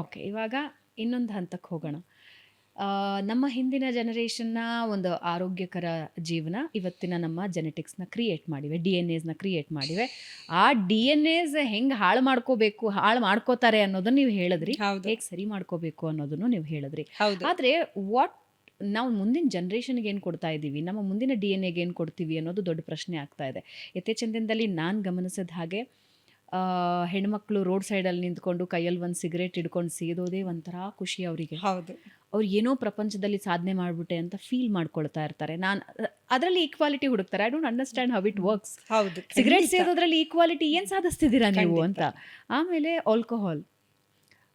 Okay, ಇವಾಗ ಇನ್ನೊಂದು ಹಂತಕ್ಕೆ ಹೋಗೋಣ. ನಮ್ಮ ಹಿಂದಿನ ಜನರೇಷನ್ನ ಒಂದು ಆರೋಗ್ಯಕರ ಜೀವನ ಇವತ್ತಿನ ನಮ್ಮ ಜೆನೆಟಿಕ್ಸ್ನ ಕ್ರಿಯೇಟ್ ಮಾಡಿವೆ, ಡಿ ಎನ್ ಎಸ್ನ ಕ್ರಿಯೇಟ್ ಮಾಡಿವೆ. ಆ ಡಿ ಎನ್ ಎಸ್ ಹೆಂಗೆ ಹಾಳು ಮಾಡ್ಕೋಬೇಕು, ಹಾಳು ಮಾಡ್ಕೋತಾರೆ ಅನ್ನೋದನ್ನು ನೀವು ಹೇಳಿದ್ರಿ, ಹೌದು ಹೇಗೆ ಸರಿ ಮಾಡ್ಕೋಬೇಕು ಅನ್ನೋದನ್ನು ನೀವು ಹೇಳಿದ್ರಿ. ಹೌದು ಆದರೆ ನಾವು ಮುಂದಿನ ಜನ್ರೇಷನ್ಗೆ ಏನು ಕೊಡ್ತಾ ಇದ್ದೀವಿ, ನಮ್ಮ ಮುಂದಿನ ಡಿ ಎನ್ ಎಗೆ ಏನು ಕೊಡ್ತೀವಿ ಅನ್ನೋದು ದೊಡ್ಡ ಪ್ರಶ್ನೆ ಆಗ್ತಾ ಇದೆ. ಇತ್ತೀಚಿನ ದಿನದಲ್ಲಿ ನಾನು ಗಮನಿಸಿದ ಹಾಗೆ ಹೆಣ್ಮಕ್ಳು ರೋಡ್ ಸೈಡಲ್ಲಿ ನಿಂತ್ಕೊಂಡು ಕೈಯಲ್ಲಿ ಒಂದು ಸಿಗರೇಟ್ ಹಿಡ್ಕೊಂಡು ಸೇದೋದೇ ಒಂಥರ ಖುಷಿ ಅವರಿಗೆ. ಹೌದು ಅವ್ರು ಏನೋ ಪ್ರಪಂಚದಲ್ಲಿ ಸಾಧನೆ ಮಾಡಿಬಿಟ್ಟೆ ಅಂತ ಫೀಲ್ ಮಾಡ್ಕೊಳ್ತಾ ಇರ್ತಾರೆ. ನಾನು ಅದರಲ್ಲಿ ಈಕ್ವಾಲಿಟಿ ಹುಡುಕ್ತಾರೆ. I don't understand how it works. ಹೌದು ಸಿಗರೇಟ್ ಖಂಡಿತ. ಸೇದೋದ್ರಲ್ಲಿ ಈಕ್ವಾಲಿಟಿ ಏನು ಸಾಧಿಸ್ತಿದ್ದೀರಾ ನೀವು ಖಂಡಿತ. ಅಂತ. ಆಮೇಲೆ ಆಲ್ಕೋಹಾಲ್,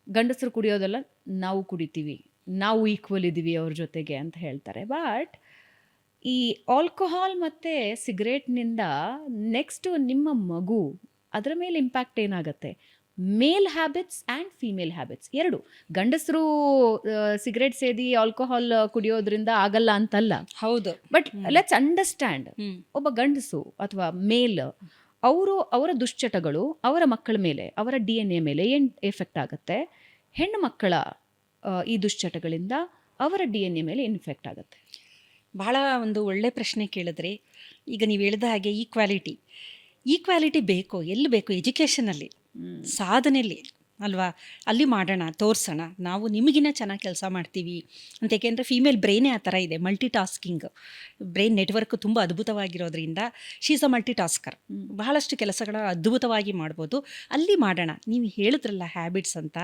ಗಂಡಸರು ಕುಡಿಯೋದಲ್ಲ, ನಾವು ಕುಡಿತೀವಿ, ನಾವು ಈಕ್ವಲ್ ಇದ್ದೀವಿ ಅವ್ರ ಜೊತೆಗೆ ಅಂತ ಹೇಳ್ತಾರೆ. ಬಟ್ ಈ ಆಲ್ಕೋಹಾಲ್ ಮತ್ತು ಸಿಗರೇಟ್ನಿಂದ ನೆಕ್ಸ್ಟು ನಿಮ್ಮ ಮಗು, ಅದರ ಮೇಲೆ ಇಂಪ್ಯಾಕ್ಟ್ ಏನಾಗುತ್ತೆ? ಮೇಲ್ ಹ್ಯಾಬಿಟ್ಸ್ ಆ್ಯಂಡ್ ಫೀಮೇಲ್ ಹ್ಯಾಬಿಟ್ಸ್ ಎರಡು. ಗಂಡಸರು ಸಿಗರೇಟ್ ಸೇದಿ ಆಲ್ಕೋಹಾಲ್ ಕುಡಿಯೋದ್ರಿಂದ ಆಗಲ್ಲ ಅಂತಲ್ಲ, ಹೌದು ಬಟ್ ಲೆಟ್ಸ್ ಅಂಡರ್ಸ್ಟ್ಯಾಂಡ್. ಹ್ಮ್ ಒಬ್ಬ ಗಂಡಸು ಅಥವಾ ಮೇಲ್, ಅವರ ದುಶ್ಚಟಗಳು ಅವರ ಮಕ್ಕಳ ಮೇಲೆ, ಅವರ ಡಿ ಎನ್ ಎ ಮೇಲೆ ಏನು ಎಫೆಕ್ಟ್ ಆಗುತ್ತೆ? ಹೆಣ್ಣು ಮಕ್ಕಳ ಈ ದುಶ್ಚಟಗಳಿಂದ ಅವರ ಡಿ ಎನ್ ಎ ಮೇಲೆ ಏನು ಎಫೆಕ್ಟ್ ಆಗುತ್ತೆ? ಬಹಳ ಒಂದು ಒಳ್ಳೆ ಪ್ರಶ್ನೆ ಕೇಳಿದ್ರಿ. ಈಗ ನೀವು ಹೇಳಿದ ಹಾಗೆ ಈಕ್ವಾಲಿಟಿ ಬೇಕು, ಎಲ್ಲಿ ಬೇಕು? ಎಜುಕೇಷನಲ್ಲಿ, ಸಾಧನೆಯಲ್ಲಿ ಅಲ್ವಾ? ಅಲ್ಲಿ ಮಾಡೋಣ, ತೋರಿಸೋಣ, ನಾವು ನಿಮಗಿನ್ನ ಚೆನ್ನಾಗಿ ಕೆಲಸ ಮಾಡ್ತೀವಿ ಅಂತ. ಏಕೆಂದರೆ ಫೀಮೇಲ್ ಬ್ರೈನೇ ಆ ಥರ ಇದೆ, ಮಲ್ಟಿ ಟಾಸ್ಕಿಂಗ್ ಬ್ರೈನ್ ನೆಟ್ವರ್ಕ್ ತುಂಬ ಅದ್ಭುತವಾಗಿರೋದ್ರಿಂದ she is a multitasker. ಬಹಳಷ್ಟು ಕೆಲಸಗಳ ಅದ್ಭುತವಾಗಿ ಮಾಡ್ಬೋದು. ಅಲ್ಲಿ ಮಾಡೋಣ. ನೀವು ಹೇಳಿದ್ರಲ್ಲ ಹ್ಯಾಬಿಟ್ಸ್ ಅಂತ,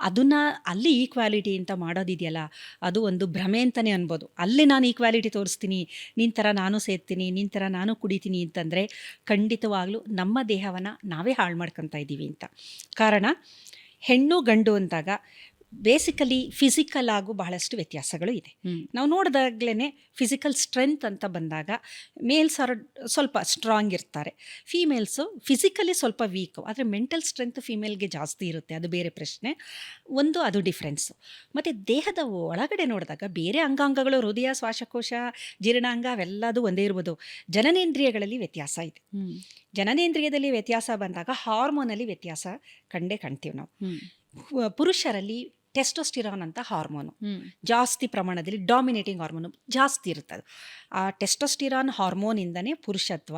ಅದನ್ನು ಅಲ್ಲಿ ಈಕ್ವಾಲಿಟಿ ಅಂತ ಮಾಡೋದಿದೆಯಲ್ಲ, ಅದು ಒಂದು ಭ್ರಮೆ ಅಂತಲೇ ಅನ್ಬೋದು. ಅಲ್ಲಿ ನಾನು ಈಕ್ವಾಲಿಟಿ ತೋರಿಸ್ತೀನಿ, ನಿನ್ನ ಥರ ನಾನು ಸೇರ್ತೀನಿ, ನಿನ್ನ ಥರ ನಾನು ಕುಡಿತೀನಿ ಅಂತಂದರೆ ಖಂಡಿತವಾಗ್ಲೂ ನಮ್ಮ ದೇಹವನ್ನು ನಾವೇ ಹಾಳು ಮಾಡ್ಕೊತಾ ಇದ್ದೀವಿ ಅಂತ. ಕಾರಣ, ಹೆಣ್ಣು ಗಂಡು ಅಂದಾಗ ಬೇಸಿಕಲಿ ಫಿಸಿಕಲ್ ಆಗು ಬಹಳಷ್ಟು ವ್ಯತ್ಯಾಸಗಳು ಇದೆ. ನಾವು ನೋಡಿದಾಗ್ಲೇ ಫಿಸಿಕಲ್ ಸ್ಟ್ರೆಂತ್ ಅಂತ ಬಂದಾಗ ಮೇಲ್ಸ್ ಆರ್ ಸ್ವಲ್ಪ ಸ್ಟ್ರಾಂಗ್ ಇರ್ತಾರೆ, ಫೀಮೇಲ್ಸು ಫಿಸಿಕಲಿ ಸ್ವಲ್ಪ ವೀಕು, ಆದರೆ ಮೆಂಟಲ್ ಸ್ಟ್ರೆಂತ್ ಫೀಮೇಲ್ಗೆ ಜಾಸ್ತಿ ಇರುತ್ತೆ, ಅದು ಬೇರೆ ಪ್ರಶ್ನೆ. ಅದು ಡಿಫ್ರೆನ್ಸು. ಮತ್ತು ದೇಹದ ಒಳಗಡೆ ನೋಡಿದಾಗ ಬೇರೆ ಅಂಗಾಂಗಗಳು, ಹೃದಯ, ಶ್ವಾಸಕೋಶ, ಜೀರ್ಣಾಂಗ ಅವೆಲ್ಲದು ಒಂದೇ ಇರ್ಬೋದು. ಜನನೇಂದ್ರಿಯಗಳಲ್ಲಿ ವ್ಯತ್ಯಾಸ ಇದೆ. ಜನನೇಂದ್ರಿಯದಲ್ಲಿ ವ್ಯತ್ಯಾಸ ಬಂದಾಗ ಹಾರ್ಮೋನಲ್ಲಿ ವ್ಯತ್ಯಾಸ ಕಂಡೇ ಕಾಣ್ತೀವಿ ನಾವು. ಪುರುಷರಲ್ಲಿ ಟೆಸ್ಟೋಸ್ಟಿರಾನ್ ಅಂತ ಹಾರ್ಮೋನು ಜಾಸ್ತಿ ಪ್ರಮಾಣದಲ್ಲಿ, ಡಾಮಿನೇಟಿಂಗ್ ಹಾರ್ಮೋನು ಜಾಸ್ತಿ ಇರ್ತದೆ. ಆ ಟೆಸ್ಟೋಸ್ಟಿರಾನ್ ಹಾರ್ಮೋನಿಂದನೇ ಪುರುಷತ್ವ,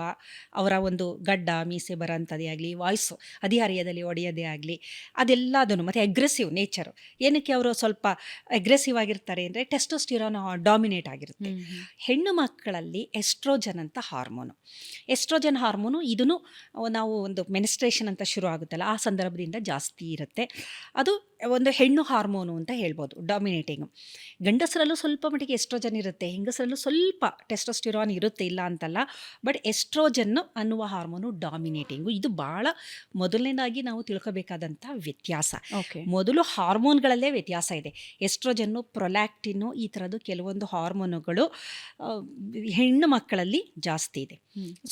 ಅವರ ಒಂದು ಗಡ್ಡ ಮೀಸೆ ಬರೋಂಥದ್ದೇ ಆಗಲಿ, ವಾಯ್ಸು ಹದಿಹರೆಯದಲ್ಲಿ ಒಡೆಯೋದೇ ಆಗಲಿ, ಅದೆಲ್ಲದನ್ನು. ಮತ್ತು ಅಗ್ರೆಸಿವ್ ನೇಚರು, ಏನಕ್ಕೆ ಅವರು ಸ್ವಲ್ಪ ಅಗ್ರೆಸಿವ್ ಆಗಿರ್ತಾರೆ ಅಂದರೆ ಟೆಸ್ಟೋಸ್ಟಿರಾನ್ ಡಾಮಿನೇಟ್ ಆಗಿರುತ್ತೆ. ಹೆಣ್ಣು ಮಕ್ಕಳಲ್ಲಿ ಎಸ್ಟ್ರೋಜನ್ ಅಂತ ಹಾರ್ಮೋನು. ಎಸ್ಟ್ರೋಜನ್ ಹಾರ್ಮೋನು ಇದನ್ನು ನಾವು ಒಂದು ಮೆನಿಸ್ಟ್ರೇಷನ್ ಅಂತ ಶುರು ಆಗುತ್ತಲ್ಲ, ಆ ಸಂದರ್ಭದಿಂದ ಜಾಸ್ತಿ ಇರುತ್ತೆ. ಅದು ಒಂದು ಹೆಣ್ಣು ಹಾರ್ಮೋನು ಅಂತ ಹೇಳ್ಬೋದು, ಡಾಮಿನೇಟಿಂಗು. ಗಂಡಸರಲ್ಲೂ ಸ್ವಲ್ಪ ಮಟ್ಟಿಗೆ ಎಸ್ಟ್ರೋಜನ್ ಇರುತ್ತೆ, ಹೆಂಗಸರಲ್ಲೂ ಸ್ವಲ್ಪ ಟೆಸ್ಟೋಸ್ಟಿರಾನ್ ಇರುತ್ತೆ, ಇಲ್ಲ ಅಂತಲ್ಲ. ಬಟ್ ಎಸ್ಟ್ರೋಜನ್ನು ಅನ್ನುವ ಹಾರ್ಮೋನು ಡಾಮಿನೇಟಿಂಗು. ಇದು ಭಾಳ ಮೊದಲನೇದಾಗಿ ನಾವು ತಿಳ್ಕೋಬೇಕಾದಂಥ ವ್ಯತ್ಯಾಸ. ಮೊದಲು ಹಾರ್ಮೋನ್ಗಳಲ್ಲೇ ವ್ಯತ್ಯಾಸ ಇದೆ. ಎಸ್ಟ್ರೋಜನ್ನು, ಪ್ರೊಲ್ಯಾಕ್ಟಿನ್ನು, ಈ ಥರದ್ದು ಕೆಲವೊಂದು ಹಾರ್ಮೋನುಗಳು ಹೆಣ್ಣು ಮಕ್ಕಳಲ್ಲಿ ಜಾಸ್ತಿ ಇದೆ.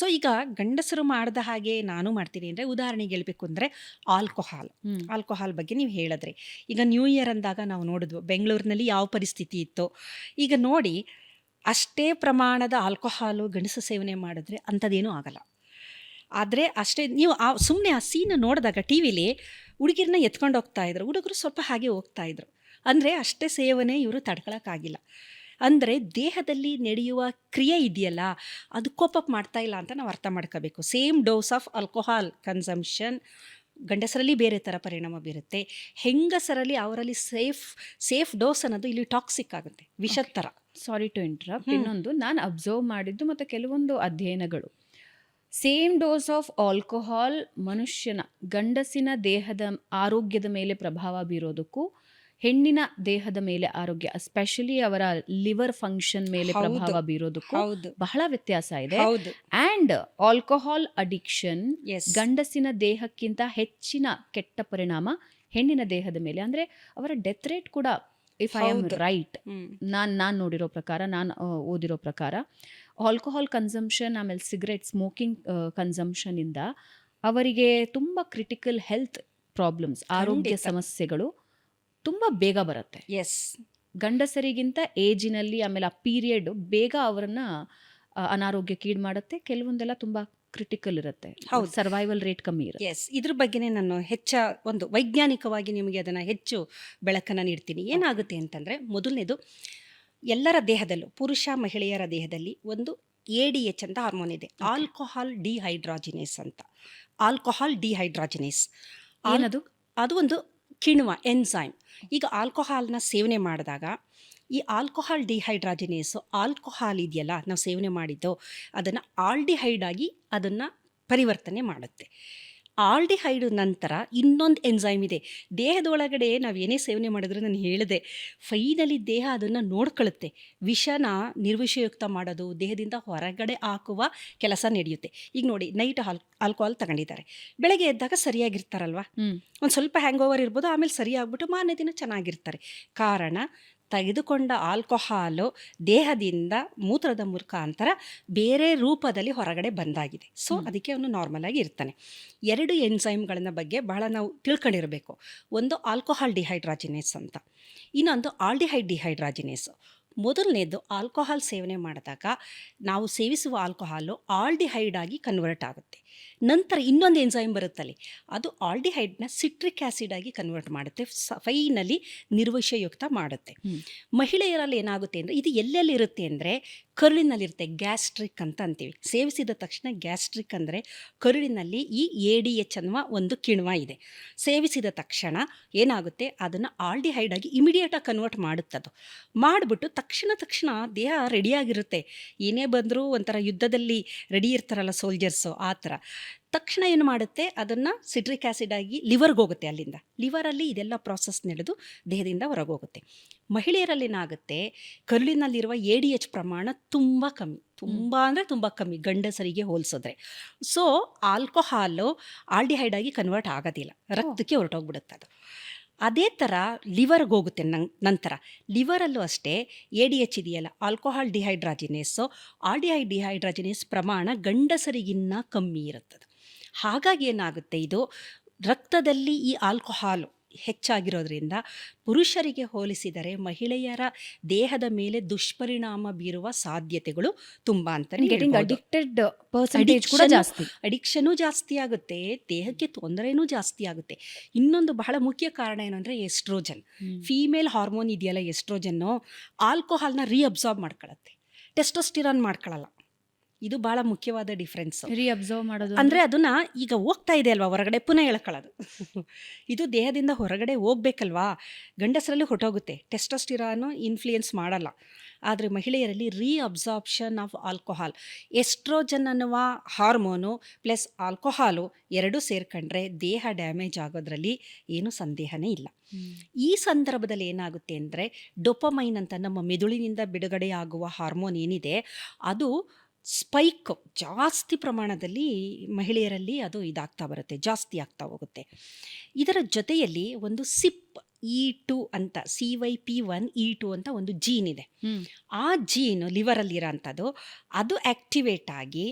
ಸೊ ಈಗ ಗಂಡಸರು ಮಾಡಿದ ಹಾಗೆ ನಾನು ಮಾಡ್ತೀನಿ ಅಂದರೆ, ಉದಾಹರಣೆಗೆ ಹೇಳಬೇಕು ಅಂದರೆ ಆಲ್ಕೋಹಾಲ್ ಬಗ್ಗೆ ನೀವು ಹೇಳಿದ್ರಿ. ಈಗ ನ್ಯೂ ಇಯರ್ ಅಂದಾಗ ನಾವು ನೋಡಿದ್ವು ಬೆಂಗಳೂರಿನಲ್ಲಿ ಯಾವ ಪರಿಸ್ಥಿತಿ ಇತ್ತು. ಈಗ ನೋಡಿ, ಅಷ್ಟೇ ಪ್ರಮಾಣದ ಆಲ್ಕೋಹಾಲು ಗಂಡಸು ಸೇವನೆ ಮಾಡಿದ್ರೆ ಅಂಥದ್ದೇನೂ ಆಗಲ್ಲ. ಆದರೆ ಅಷ್ಟೇ ನೀವು ಸುಮ್ಮನೆ ಆ ಸೀನ್ ನೋಡಿದಾಗ ಟಿ ವಿಲಿ ಹುಡುಗಿರನ್ನ ಎತ್ಕೊಂಡು ಹೋಗ್ತಾ ಇದ್ರು, ಹುಡುಗರು ಸ್ವಲ್ಪ ಹಾಗೆ ಹೋಗ್ತಾ ಇದ್ರು. ಅಂದರೆ ಅಷ್ಟೇ ಸೇವನೆ ಇವರು ತಡ್ಕೊಳಕ್ಕಾಗಿಲ್ಲ. ಅಂದರೆ ದೇಹದಲ್ಲಿ ನಡೆಯುವ ಕ್ರಿಯೆ ಇದೆಯಲ್ಲ, ಅದು ಕೋಪಪ್ ಮಾಡ್ತಾ ಇಲ್ಲ ಅಂತ ನಾವು ಅರ್ಥ ಮಾಡ್ಕೋಬೇಕು. Same dose of alcohol consumption ಗಂಡಸರಲ್ಲಿ ಬೇರೆ ಥರ ಪರಿಣಾಮ ಬೀರುತ್ತೆ, ಹೆಂಗಸರಲ್ಲಿ ಅವರಲ್ಲಿ ಸೇಫ್ ಡೋಸ್ ಅನ್ನೋದು ಇಲ್ಲಿ ಟಾಕ್ಸಿಕ್ ಆಗುತ್ತೆ, ವಿಷದ ಥರ. Sorry to interrupt. ಇನ್ನೊಂದು ನಾನು ಅಬ್ಸರ್ವ್ ಮಾಡಿದ್ದು ಮತ್ತು ಕೆಲವೊಂದು ಅಧ್ಯಯನಗಳು, ಸೇಮ್ ಡೋಸ್ ಆಫ್ ಆಲ್ಕೋಹಾಲ್ ಮನುಷ್ಯನ ಗಂಡಸಿನ ದೇಹದ ಆರೋಗ್ಯದ ಮೇಲೆ ಪ್ರಭಾವ ಬೀರೋದಕ್ಕೂ ಹೆಣ್ಣಿನ ದೇಹದ ಮೇಲೆ ಆರೋಗ್ಯ, ಎಸ್ಪೆಷಲಿ ಅವರ ಲಿವರ್ ಫಂಕ್ಷನ್ ಮೇಲೆ ಪ್ರಭಾವ ಬೀರೋದಕ್ಕೂ ಬಹಳ ವ್ಯತ್ಯಾಸ ಇದೆ. ಆ್ಯಂಡ್ ಆಲ್ಕೋಹಾಲ್ ಅಡಿಕ್ಷನ್ ಗಂಡಸಿನ ದೇಹಕ್ಕಿಂತ ಹೆಚ್ಚಿನ ಕೆಟ್ಟ ಪರಿಣಾಮ ಹೆಣ್ಣಿನ ದೇಹದ ಮೇಲೆ. ಅಂದರೆ ಅವರ ಡೆತ್ ರೇಟ್ ಕೂಡ, ಇಫ್ ಐ ಆಮ್ ರೈಟ್, ನಾನು ನೋಡಿರೋ ಪ್ರಕಾರ, ನಾನು ಓದಿರೋ ಪ್ರಕಾರ, ಆಲ್ಕೋಹಾಲ್ ಕನ್ಸಂಪ್ಷನ್ ಆಮೇಲೆ ಸಿಗರೇಟ್ ಸ್ಮೋಕಿಂಗ್ ಕನ್ಸಂಪ್ಷನಿಂದ ಅವರಿಗೆ ತುಂಬ ಕ್ರಿಟಿಕಲ್ ಹೆಲ್ತ್ ಪ್ರಾಬ್ಲಮ್ಸ್, ಆರೋಗ್ಯ ಸಮಸ್ಯೆಗಳು ತುಂಬ ಬೇಗ ಬರುತ್ತೆ. ಗಂಡಸರಿಗಿಂತ ಏಜಿನಲ್ಲಿ, ಆಮೇಲೆ ಆ ಪೀರಿಯಡ್ ಬೇಗ ಅವರನ್ನು ಅನಾರೋಗ್ಯಕ್ಕೀಡು ಮಾಡುತ್ತೆ. ಕೆಲವೊಂದೆಲ್ಲ ತುಂಬ ಕ್ರಿಟಿಕಲ್ ಇರುತ್ತೆ, ಹೌದು. ಸರ್ವೈವಲ್ ರೇಟ್ ಕಮ್ಮಿ ಇರುತ್ತೆ. ಎಸ್, ಇದ್ರ ಬಗ್ಗೆನೇ ನಾನು ಒಂದು ವೈಜ್ಞಾನಿಕವಾಗಿ ನಿಮಗೆ ಅದನ್ನು ಹೆಚ್ಚು ಬೆಳಕನ್ನು ನೀಡ್ತೀನಿ. ಏನಾಗುತ್ತೆ ಅಂತಂದರೆ, ಮೊದಲನೇದು, ಎಲ್ಲರ ದೇಹದಲ್ಲೂ ಪುರುಷ ಮಹಿಳೆಯರ ದೇಹದಲ್ಲಿ ಒಂದು ADH ಅಂತ ಹಾರ್ಮೋನ್ ಇದೆ, ಆಲ್ಕೋಹಾಲ್ ಡಿಹೈಡ್ರಾಜಿನೇಸ್ ಅಂತ. ಆಲ್ಕೋಹಾಲ್ ಡಿಹೈಡ್ರಾಜಿನೇಸ್ ಏನದು? ಅದು ಒಂದು ಕಿಣ್ವ ಎನ್ಸೈಮ್. ಈಗ ಆಲ್ಕೋಹಾಲ್ನ ಸೇವನೆ ಮಾಡಿದಾಗ ಈ ಆಲ್ಕೋಹಾಲ್ ಡಿಹೈಡ್ರಾಜಿನೇಸು, ಆಲ್ಕೋಹಾಲ್ ಇದೆಯಲ್ಲ ನಾವು ಸೇವನೆ ಮಾಡಿದ್ದು, ಅದನ್ನು ಆಲ್ಡಿಹೈಡ್ ಆಗಿ ಅದನ್ನು ಪರಿವರ್ತನೆ ಮಾಡುತ್ತೆ. ಆಲ್ಡಿಹೈಡ್ ನಂತರ ಇನ್ನೊಂದು ಎನ್ಸೈಮ್ ಇದೆ ದೇಹದೊಳಗಡೆ. ನಾವು ಏನೇ ಸೇವನೆ ಮಾಡಿದ್ರೆ, ನಾನು ಹೇಳಿದೆ, ಫೈನಲಿ ದೇಹ ಅದನ್ನು ನೋಡ್ಕೊಳ್ಳುತ್ತೆ. ವಿಷನ ನಿರ್ವಿಷಯುಕ್ತ ಮಾಡೋದು, ದೇಹದಿಂದ ಹೊರಗಡೆ ಹಾಕುವ ಕೆಲಸ ನಡೆಯುತ್ತೆ. ಈಗ ನೋಡಿ, ನೈಟ್ ಆಲ್ಕೋಹಾಲ್ ತಗೊಂಡಿದ್ದಾರೆ, ಬೆಳಗ್ಗೆ ಎದ್ದಾಗ ಸರಿಯಾಗಿರ್ತಾರಲ್ವ, ಒಂದು ಸ್ವಲ್ಪ ಹ್ಯಾಂಗ್ ಓವರ್ ಇರ್ಬೋದು, ಆಮೇಲೆ ಸರಿಯಾಗ್ಬಿಟ್ಟು ಮಾರನೇ ದಿನ ಚೆನ್ನಾಗಿರ್ತಾರೆ. ಕಾರಣ, ತೆಗೆದುಕೊಂಡ ಆಲ್ಕೋಹಾಲು ದೇಹದಿಂದ ಮೂತ್ರದ ಮುಖಾಂತರ ಬೇರೆ ರೂಪದಲ್ಲಿ ಹೊರಗಡೆ ಬಂದಾಗಿದೆ. ಸೊ ಅದಕ್ಕೆ ಅವನು ನಾರ್ಮಲ್ ಆಗಿ ಇರ್ತಾನೆ. 2 ಎನ್ಸೈಮ್ಗಳನ್ನ ಬಗ್ಗೆ ಬಹಳ ನಾವು ತಿಳ್ಕೊಂಡಿರಬೇಕು. ಒಂದು ಆಲ್ಕೋಹಾಲ್ ಡಿಹೈಡ್ರಾಜಿನೇಸ್ ಅಂತ, ಇನ್ನೊಂದು ಆಲ್ಡಿಹೈಡ್ ಡಿಹೈಡ್ರಾಜಿನೇಸ್. ಮೊದಲನೇದು, ಆಲ್ಕೋಹಾಲ್ ಸೇವನೆ ಮಾಡಿದಾಗ ನಾವು ಸೇವಿಸುವ ಆಲ್ಕೋಹಾಲು ಆಲ್ಡಿಹೈಡ್ ಆಗಿ ಕನ್ವರ್ಟ್ ಆಗುತ್ತೆ. ನಂತರ ಇನ್ನೊಂದು ಎನ್ಸೈಮ್ ಬರುತ್ತಲ್ಲಿ, ಅದು ಆಲ್ಡಿಹೈಡ್ನ ಸಿಟ್ರಿಕ್ ಆ್ಯಸಿಡ್ ಆಗಿ ಕನ್ವರ್ಟ್ ಮಾಡುತ್ತೆ, ಫೈನಲಿ ನಿರ್ವಿಷಯುಕ್ತ ಮಾಡುತ್ತೆ. ಮಹಿಳೆಯರಲ್ಲಿ ಏನಾಗುತ್ತೆ ಅಂದರೆ, ಇದು ಎಲ್ಲೆಲ್ಲಿ ಇರುತ್ತೆ ಅಂದರೆ ಕರುಳಿನಲ್ಲಿರುತ್ತೆ, ಗ್ಯಾಸ್ಟ್ರಿಕ್ ಅಂತ ಅಂತೀವಿ. ಸೇವಿಸಿದ ತಕ್ಷಣ ಗ್ಯಾಸ್ಟ್ರಿಕ್ ಅಂದರೆ ಕರುಳಿನಲ್ಲಿ ಈ ADH ಅನ್ನುವ ಒಂದು ಕಿಣ್ವ ಇದೆ. ಸೇವಿಸಿದ ತಕ್ಷಣ ಏನಾಗುತ್ತೆ, ಅದನ್ನು ಆಲ್ಡಿಹೈಡ್ ಆಗಿ ಇಮಿಡಿಯೇಟಾಗಿ ಕನ್ವರ್ಟ್ ಮಾಡುತ್ತದು. ಮಾಡಿಬಿಟ್ಟು ತಕ್ಷಣ ದೇಹ ರೆಡಿಯಾಗಿರುತ್ತೆ. ಏನೇ ಬಂದರೂ ಒಂಥರ ಯುದ್ಧದಲ್ಲಿ ರೆಡಿ ಇರ್ತಾರಲ್ಲ ಸೋಲ್ಜರ್ಸು, ಆ ಥರ. ತಕ್ಷಣ ಏನು ಮಾಡುತ್ತೆ, ಅದನ್ನು ಸಿಟ್ರಿಕ್ ಆ್ಯಸಿಡ್ ಆಗಿ ಲಿವರ್ಗೆ ಹೋಗುತ್ತೆ. ಅಲ್ಲಿಂದ ಲಿವರಲ್ಲಿ ಇದೆಲ್ಲ ಪ್ರಾಸೆಸ್ ನಡೆದು ದೇಹದಿಂದ ಹೊರಗೋಗುತ್ತೆ. ಮಹಿಳೆಯರಲ್ಲಿ ಏನಾಗುತ್ತೆ, ಕರುಳಿನಲ್ಲಿರುವ ADH ಪ್ರಮಾಣ ತುಂಬ ಕಮ್ಮಿ, ತುಂಬ ಅಂದರೆ ತುಂಬ ಕಮ್ಮಿ ಗಂಡಸರಿಗೆ ಹೋಲಿಸಿದ್ರೆ. ಸೊ ಆಲ್ಕೋಹಾಲು ಆಲ್ಡಿಹೈಡ್ ಆಗಿ ಕನ್ವರ್ಟ್ ಆಗೋದಿಲ್ಲ, ರಕ್ತಕ್ಕೆ ಹೊರಟೋಗ್ಬಿಡುತ್ತೆ ಅದು. ಅದೇ ಥರ ಲಿವರ್ಗೆ ಹೋಗುತ್ತೆ. ನಂತರ ಲಿವರಲ್ಲೂ ಅಷ್ಟೇ ADH ಇದೆಯಲ್ಲ, ಆಲ್ಕೋಹಾಲ್ ಡಿಹೈಡ್ರಾಜಿನೇಸು, ಆಲ್ಡಿಹೈಡ್ ಡಿಹೈಡ್ರಾಜಿನೇಸ್ ಪ್ರಮಾಣ ಗಂಡಸರಿಗಿನ್ನ ಕಮ್ಮಿ ಇರುತ್ತದೆ. ಹಾಗಾಗಿ ಏನಾಗುತ್ತೆ, ಇದು ರಕ್ತದಲ್ಲಿ ಈ ಆಲ್ಕೋಹಾಲು ಹೆಚ್ಚಾಗಿರೋದ್ರಿಂದ ಪುರುಷರಿಗೆ ಹೋಲಿಸಿದರೆ ಮಹಿಳೆಯರ ದೇಹದ ಮೇಲೆ ದುಷ್ಪರಿಣಾಮ ಬೀರುವ ಸಾಧ್ಯತೆಗಳು ತುಂಬ ಅಂತ. ಅಡಿಕ್ಟೆಡ್ ಪರ್ಸೆಂಟೇಜ್ ಕೂಡ ಜಾಸ್ತಿ, ಅಡಿಕ್ಷನು ಜಾಸ್ತಿ ಆಗುತ್ತೆ, ದೇಹಕ್ಕೆ ತೊಂದರೆನೂ ಜಾಸ್ತಿ ಆಗುತ್ತೆ. ಇನ್ನೊಂದು ಬಹಳ ಮುಖ್ಯ ಕಾರಣ ಏನಂದರೆ ಎಸ್ಟ್ರೋಜನ್, ಫೀಮೇಲ್ ಹಾರ್ಮೋನ್ ಇದೆಯಲ್ಲ ಎಸ್ಟ್ರೋಜನ್ನು, ಆಲ್ಕೋಹಾಲ್ನ ರೀಅಬ್ಸಾರ್ಬ್ ಮಾಡ್ಕೊಳ್ಳುತ್ತೆ, ಟೆಸ್ಟೋಸ್ಟಿರಾನ್ ಮಾಡ್ಕೊಳ್ಳಲ್ಲ. ಇದು ಭಾಳ ಮುಖ್ಯವಾದ ಡಿಫ್ರೆನ್ಸ್. ರೀಅಬ್ಸರ್ವ್ ಮಾಡೋದು ಅಂದರೆ ಅದನ್ನು ಈಗ ಹೋಗ್ತಾ ಇದೆ ಅಲ್ವಾ ಹೊರಗಡೆ, ಪುನಃ ಎಳ್ಕೊಳ್ಳೋದು. ಇದು ದೇಹದಿಂದ ಹೊರಗಡೆ ಹೋಗ್ಬೇಕಲ್ವಾ, ಗಂಡಸರಲ್ಲಿ ಹೊಟ್ಟೋಗುತ್ತೆ, ಟೆಸ್ಟೋಸ್ಟಿರಾನು ಇನ್ಫ್ಲೂಯೆನ್ಸ್ ಮಾಡಲ್ಲ. ಆದರೆ ಮಹಿಳೆಯರಲ್ಲಿ ರೀಅಬ್ಸಾರ್ಪ್ಷನ್ ಆಫ್ ಆಲ್ಕೋಹಾಲ್, ಎಸ್ಟ್ರೋಜನ್ ಅನ್ನುವ ಹಾರ್ಮೋನು ಪ್ಲಸ್ ಆಲ್ಕೋಹಾಲು ಎರಡೂ ಸೇರ್ಕೊಂಡ್ರೆ ದೇಹ ಡ್ಯಾಮೇಜ್ ಆಗೋದ್ರಲ್ಲಿ ಏನೂ ಸಂದೇಹನೇ ಇಲ್ಲ. ಈ ಸಂದರ್ಭದಲ್ಲಿ ಏನಾಗುತ್ತೆ ಅಂದರೆ, ಡೊಪಮೈನ್ ಅಂತ ನಮ್ಮ ಮೆದುಳಿನಿಂದ ಬಿಡುಗಡೆಯಾಗುವ ಹಾರ್ಮೋನ್ ಏನಿದೆ, ಅದು ಸ್ಪೈಕ್ ಜಾಸ್ತಿ ಪ್ರಮಾಣದಲ್ಲಿ ಮಹಿಳೆಯರಲ್ಲಿ ಅದು ಇದಾಗ್ತಾ ಬರುತ್ತೆ, ಜಾಸ್ತಿ ಆಗ್ತಾ ಹೋಗುತ್ತೆ. ಇದರ ಜೊತೆಯಲ್ಲಿ ಒಂದು CYP2 ಅಂತ, CYP1E2 ಅಂತ ಒಂದು ಜೀನ್ ಇದೆ. ಆ ಜೀನ್ ಲಿವರಲ್ಲಿರೋ ಅಂಥದ್ದು, ಅದು ಆ್ಯಕ್ಟಿವೇಟ್ ಆಗಿ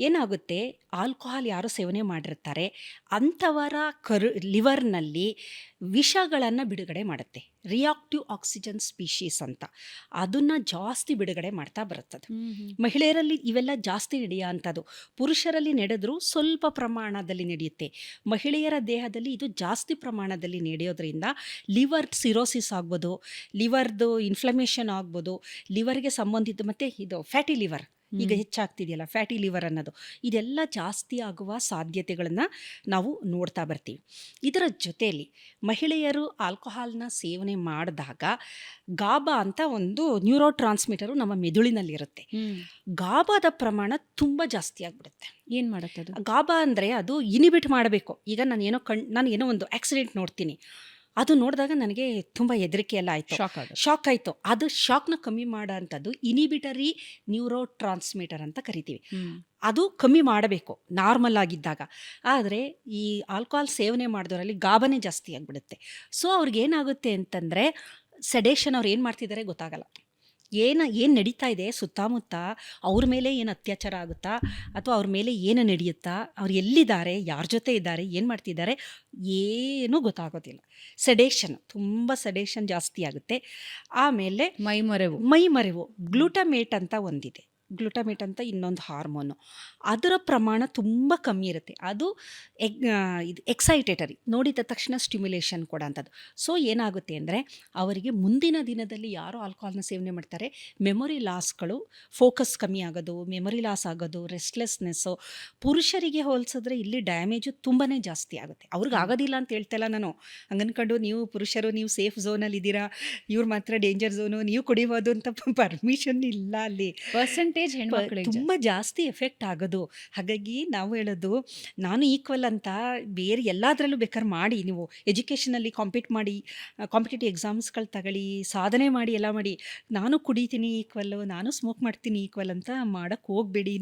ಏನಾಗುತ್ತೆ, ಆಲ್ಕೋಹಾಲ್ ಯಾರು ಸೇವನೆ ಮಾಡಿರ್ತಾರೆ ಅಂಥವರ ಲಿವರ್ನಲ್ಲಿ ವಿಷಗಳನ್ನು ಬಿಡುಗಡೆ ಮಾಡುತ್ತೆ, ರಿಯಾಕ್ಟಿವ್ ಆಕ್ಸಿಜನ್ ಸ್ಪೀಶೀಸ್ ಅಂತ, ಅದನ್ನು ಜಾಸ್ತಿ ಬಿಡುಗಡೆ ಮಾಡ್ತಾ ಬರುತ್ತದೆ. ಮಹಿಳೆಯರಲ್ಲಿ ಇವೆಲ್ಲ ಜಾಸ್ತಿ ನಡೆಯೋ ಅಂಥದ್ದು, ಪುರುಷರಲ್ಲಿ ನಡೆದರೂ ಸ್ವಲ್ಪ ಪ್ರಮಾಣದಲ್ಲಿ ನಡೆಯುತ್ತೆ. ಮಹಿಳೆಯರ ದೇಹದಲ್ಲಿ ಇದು ಜಾಸ್ತಿ ಪ್ರಮಾಣದಲ್ಲಿ ನಡೆಯೋದ್ರಿಂದ ಲಿವರ್ ಸಿರೋಸಿಸ್ ಆಗ್ಬೋದು, ಲಿವರ್ದು ಇನ್ಫ್ಲಮೇಷನ್ ಆಗ್ಬೋದು, ಲಿವರ್ಗೆ ಸಂಬಂಧಿತ, ಮತ್ತು ಇದು ಫ್ಯಾಟಿ ಲಿವರ್ ಈಗ ಹೆಚ್ಚಾಗ್ತಿದೆಯಲ್ಲ, ಫ್ಯಾಟಿ ಲಿವರ್ ಅನ್ನೋದು, ಇದೆಲ್ಲ ಜಾಸ್ತಿ ಆಗುವ ಸಾಧ್ಯತೆಗಳನ್ನು ನಾವು ನೋಡ್ತಾ ಬರ್ತೀವಿ. ಇದರ ಜೊತೆಯಲ್ಲಿ ಮಹಿಳೆಯರು ಆಲ್ಕೋಹಾಲ್ನ ಸೇವನೆ ಮಾಡಿದಾಗ ಗಾಬಾ ಅಂತ ಒಂದು ನ್ಯೂರೋ ಟ್ರಾನ್ಸ್ಮಿಟರು ನಮ್ಮ ಮೆದುಳಿನಲ್ಲಿರುತ್ತೆ. ಗಾಬಾದ ಪ್ರಮಾಣ ತುಂಬ ಜಾಸ್ತಿ ಆಗಿಬಿಡುತ್ತೆ. ಏನು ಮಾಡುತ್ತೆ ಅದು? ಗಾಬಾ ಅಂದರೆ ಅದು ಇನಿಬಿಟ್ ಮಾಡಬೇಕು. ಈಗ ನಾನು ಏನೋ ಒಂದು ಆಕ್ಸಿಡೆಂಟ್ ನೋಡ್ತೀನಿ, ಅದು ನೋಡಿದಾಗ ನನಗೆ ತುಂಬ ಹೆದರಿಕೆ ಎಲ್ಲ ಆಯಿತು, ಶಾಕ್ ಆಯಿತು. ಅದು ಶಾಕ್ನ ಕಮ್ಮಿ ಮಾಡೋ ಅಂಥದ್ದು ಇನಿಬಿಟರಿ ನ್ಯೂರೋ ಟ್ರಾನ್ಸ್ಮಿಟರ್ ಅಂತ ಕರಿತೀವಿ. ಅದು ಕಮ್ಮಿ ಮಾಡಬೇಕು ನಾರ್ಮಲ್ ಆಗಿದ್ದಾಗ. ಆದರೆ ಈ ಆಲ್ಕೋಹಾಲ್ ಸೇವನೆ ಮಾಡಿದವರಲ್ಲಿ ಗಾಬನೇ ಜಾಸ್ತಿ ಆಗಿಬಿಡುತ್ತೆ. ಸೊ ಅವ್ರಿಗೇನಾಗುತ್ತೆ ಅಂತಂದರೆ, ಸೆಡೇಷನ್ ಅವ್ರು ಏನು ಮಾಡ್ತಿದ್ದಾರೆ ಗೊತ್ತಾಗಲ್ಲ, ಏನು ನಡೀತಾ ಇದೆ ಸುತ್ತಮುತ್ತ, ಅವ್ರ ಮೇಲೆ ಏನು ಅತ್ಯಾಚಾರ ಆಗುತ್ತಾ ಅಥವಾ ಅವ್ರ ಮೇಲೆ ಏನು ನಡೆಯುತ್ತಾ, ಅವ್ರು ಎಲ್ಲಿದ್ದಾರೆ, ಯಾರ ಜೊತೆ ಇದ್ದಾರೆ, ಏನು ಮಾಡ್ತಿದ್ದಾರೆ, ಏನೂ ಗೊತ್ತಾಗೋದಿಲ್ಲ. ಸೆಡೇಷನ್, ತುಂಬ ಸೆಡೇಷನ್ ಜಾಸ್ತಿ ಆಗುತ್ತೆ. ಆಮೇಲೆ ಮೈಮರೆವು, ಗ್ಲೂಟಮೇಟ್ ಅಂತ ಒಂದಿದೆ. ಗ್ಲುಟಮೇಟ್ ಅಂತ ಇನ್ನೊಂದು ಹಾರ್ಮೋನು. ಅದರ ಪ್ರಮಾಣ ತುಂಬ ಕಮ್ಮಿ ಇರುತ್ತೆ. ಅದು ಇದು ಎಕ್ಸೈಟೇಟರಿ, ನೋಡಿದ ತಕ್ಷಣ ಸ್ಟಿಮ್ಯುಲೇಷನ್ ಕೊಡೋಂಥದ್ದು. ಸೊ ಏನಾಗುತ್ತೆ ಅಂದರೆ, ಅವರಿಗೆ ಮುಂದಿನ ದಿನದಲ್ಲಿ ಯಾರು ಆಲ್ಕೋಹಾಲ್ನ ಸೇವನೆ ಮಾಡ್ತಾರೆ, ಮೆಮೊರಿ ಲಾಸ್ಗಳು, ಫೋಕಸ್ ಕಮ್ಮಿ ಆಗೋದು, ಮೆಮೊರಿ ಲಾಸ್ ಆಗೋದು, ರೆಸ್ಟ್ಲೆಸ್ನೆಸ್ಸು. ಪುರುಷರಿಗೆ ಹೋಲಿಸಿದ್ರೆ ಇಲ್ಲಿ ಡ್ಯಾಮೇಜು ತುಂಬಾ ಜಾಸ್ತಿ ಆಗುತ್ತೆ. ಅವ್ರಿಗೆ ಆಗೋದಿಲ್ಲ ಅಂತ ಹೇಳ್ತಲ್ಲ ನಾನು. ಹಂಗನ್ಕೊಂಡು ನೀವು ಪುರುಷರು ನೀವು ಸೇಫ್ ಝೋನಲ್ಲಿ ಇದ್ದೀರಾ, ಇವ್ರು ಮಾತ್ರ ಡೇಂಜರ್ ಝೋನು, ನೀವು ಕುಡಿಬೋದು ಅಂತ ಪರ್ಮಿಷನ್ ಇಲ್ಲ ಅಲ್ಲಿ. ಪರ್ಸೆಂಟೇಜ್ ಹೆಣ್ಮಕ್ಳಿಗೆ ತುಂಬ ಜಾಸ್ತಿ ಎಫೆಕ್ಟ್ ಆಗೋದು. ಹಾಗಾಗಿ ನಾವು ಹೇಳೋದು, ನಾನು ಈಕ್ವಲ್ ಅಂತ ಬೇರೆ ಎಲ್ಲದರಲ್ಲೂ ಬೇಕಾದ್ರೆ ಮಾಡಿ, ನೀವು ಎಜುಕೇಷನಲ್ಲಿ ಕಾಂಪೀಟ್ ಮಾಡಿ, ಕಾಂಪಿಟೇಟಿವ್ ಎಕ್ಸಾಮ್ಸ್ಗಳು ತಗೊಳ್ಳಿ, ಸಾಧನೆ ಮಾಡಿ, ಎಲ್ಲ ಮಾಡಿ. ನಾನು ಕುಡಿತೀನಿ ಈಕ್ವಲ್ಲು, ನಾನು ಸ್ಮೋಕ್ ಮಾಡ್ತೀನಿ ಈಕ್ವಲ್ ಅಂತ ಮಾಡೋಕ್ಕೆ ಹೋಗಬೇಡಿ.